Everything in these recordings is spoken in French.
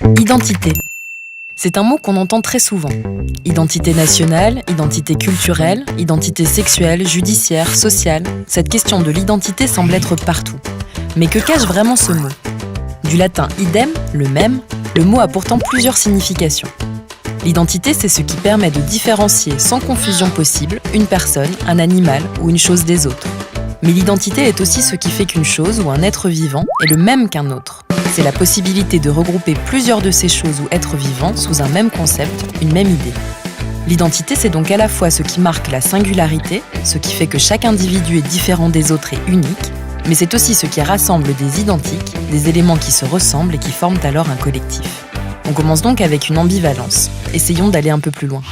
Identité. C'est un mot qu'on entend très souvent. Identité nationale, identité culturelle, identité sexuelle, judiciaire, sociale. Cette question de l'identité semble être partout. Mais que cache vraiment ce mot ? Du latin idem, le même, le mot a pourtant plusieurs significations. L'identité, c'est ce qui permet de différencier sans confusion possible une personne, un animal ou une chose des autres. Mais l'identité est aussi ce qui fait qu'une chose ou un être vivant est le même qu'un autre. C'est la possibilité de regrouper plusieurs de ces choses ou êtres vivants sous un même concept, une même idée. L'identité, c'est donc à la fois ce qui marque la singularité, ce qui fait que chaque individu est différent des autres et unique, mais c'est aussi ce qui rassemble des identiques, des éléments qui se ressemblent et qui forment alors un collectif. On commence donc avec une ambivalence. Essayons d'aller un peu plus loin.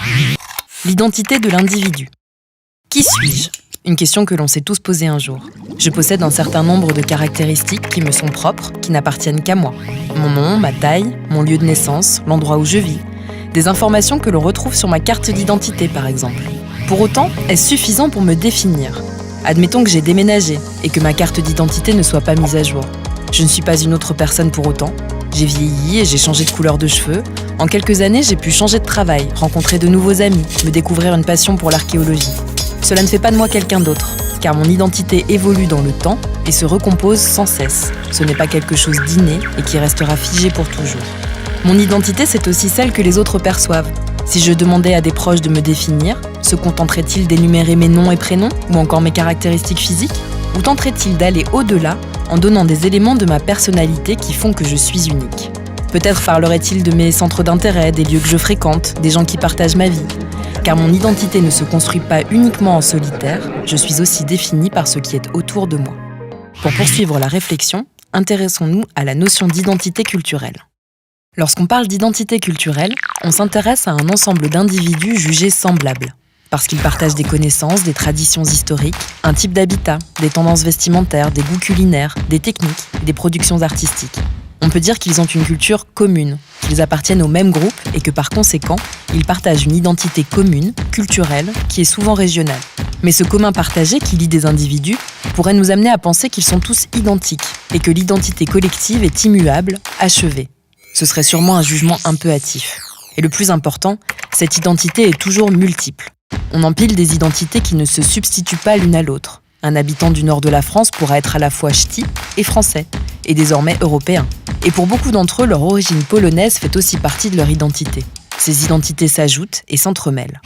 L'identité de l'individu. Qui suis-je ? Une question que l'on s'est tous posée un jour. Je possède un certain nombre de caractéristiques qui me sont propres, qui n'appartiennent qu'à moi. Mon nom, ma taille, mon lieu de naissance, l'endroit où je vis. Des informations que l'on retrouve sur ma carte d'identité, par exemple. Pour autant, est-ce suffisant pour me définir ? Admettons que j'ai déménagé et que ma carte d'identité ne soit pas mise à jour. Je ne suis pas une autre personne pour autant. J'ai vieilli et j'ai changé de couleur de cheveux. En quelques années, j'ai pu changer de travail, rencontrer de nouveaux amis, me découvrir une passion pour l'archéologie. Cela ne fait pas de moi quelqu'un d'autre, car mon identité évolue dans le temps et se recompose sans cesse. Ce n'est pas quelque chose d'inné et qui restera figé pour toujours. Mon identité, c'est aussi celle que les autres perçoivent. Si je demandais à des proches de me définir, se contenteraient-ils d'énumérer mes noms et prénoms, ou encore mes caractéristiques physiques ? Ou tenteraient-ils d'aller au-delà en donnant des éléments de ma personnalité qui font que je suis unique ? Peut-être parleraient-ils de mes centres d'intérêt, des lieux que je fréquente, des gens qui partagent ma vie. Car mon identité ne se construit pas uniquement en solitaire, je suis aussi définie par ce qui est autour de moi. Pour poursuivre la réflexion, intéressons-nous à la notion d'identité culturelle. Lorsqu'on parle d'identité culturelle, on s'intéresse à un ensemble d'individus jugés semblables. Parce qu'ils partagent des connaissances, des traditions historiques, un type d'habitat, des tendances vestimentaires, des goûts culinaires, des techniques et des productions artistiques. On peut dire qu'ils ont une culture commune, qu'ils appartiennent au même groupe et que par conséquent, ils partagent une identité commune, culturelle, qui est souvent régionale. Mais ce commun partagé qui lie des individus pourrait nous amener à penser qu'ils sont tous identiques et que l'identité collective est immuable, achevée. Ce serait sûrement un jugement un peu hâtif. Et le plus important, cette identité est toujours multiple. On empile des identités qui ne se substituent pas l'une à l'autre. Un habitant du nord de la France pourra être à la fois ch'ti et français, et désormais européen. Et pour beaucoup d'entre eux, leur origine polonaise fait aussi partie de leur identité. Ces identités s'ajoutent et s'entremêlent.